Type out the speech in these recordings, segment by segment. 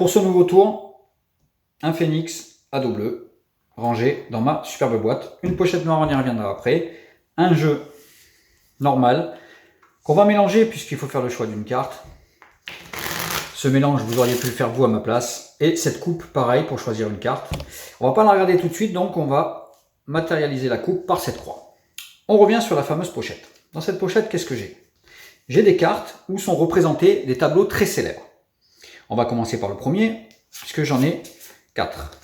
Pour ce nouveau tour, un phénix ado bleu, rangé dans ma superbe boîte. Une pochette noire, on y reviendra après. Un jeu normal qu'on va mélanger puisqu'il faut faire le choix d'une carte. Ce mélange, vous auriez pu le faire vous à ma place. Et cette coupe, pareil, pour choisir une carte. On va pas la regarder tout de suite, donc on va matérialiser la coupe par cette croix. On revient sur la fameuse pochette. Dans cette pochette, qu'est-ce que j'ai? J'ai des cartes où sont représentés des tableaux très célèbres. On va commencer par le premier, puisque j'en ai 4.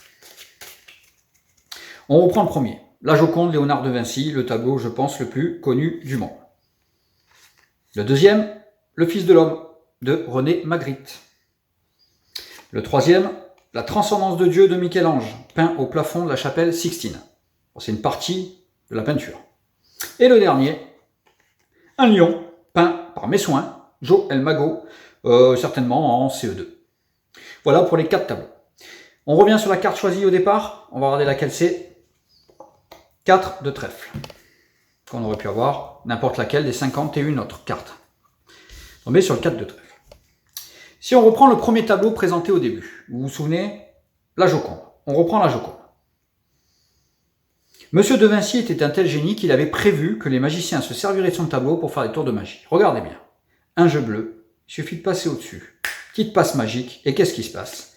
On reprend le premier. La Joconde, Léonard de Vinci, le tableau, je pense, le plus connu du monde. Le deuxième, Le Fils de l'Homme, de René Magritte. Le troisième, La Transcendance de Dieu de Michel-Ange, peint au plafond de la chapelle Sixtine. C'est une partie de la peinture. Et le dernier, un lion, peint par mes soins, Joe El Mago, certainement en CE2. Voilà pour les 4 tableaux. On revient sur la carte choisie au départ. On va regarder laquelle c'est. 4 de trèfle. Qu'on aurait pu avoir n'importe laquelle des 51 autres cartes. On met sur le 4 de trèfle. Si on reprend le premier tableau présenté au début, vous vous souvenez, la Joconde. On reprend la Joconde. Monsieur de Vinci était un tel génie qu'il avait prévu que les magiciens se serviraient de son tableau pour faire des tours de magie. Regardez bien. Un jeu bleu, il suffit de passer au-dessus. Petite passe magique, et qu'est-ce qui se passe?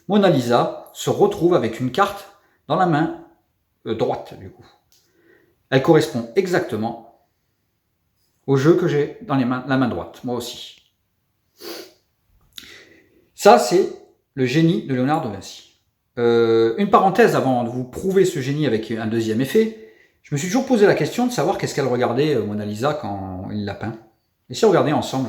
Mona Lisa se retrouve avec une carte dans la main droite, du coup. Elle correspond exactement au jeu que j'ai dans la main droite, moi aussi. Ça, c'est le génie de Léonard de Vinci. Une parenthèse avant de vous prouver ce génie avec un deuxième effet, je me suis toujours posé la question de savoir qu'est-ce qu'elle regardait Mona Lisa quand il l'a peint. Et si on regardait ensemble,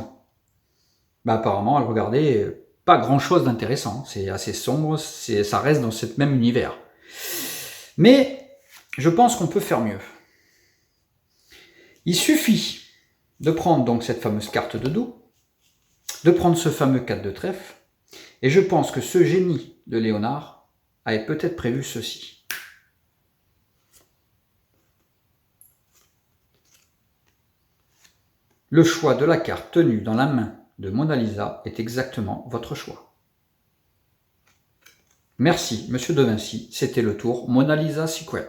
apparemment elle regardait pas grand chose d'intéressant, c'est assez sombre, ça reste dans ce même univers. Mais je pense qu'on peut faire mieux. Il suffit de prendre donc cette fameuse carte de dos, de prendre ce fameux 4 de trèfle, et je pense que ce génie de Léonard avait peut-être prévu ceci. Le choix de la carte tenue dans la main de Mona Lisa est exactement votre choix. Merci, Monsieur de Vinci, c'était le tour Mona Lisa Secret.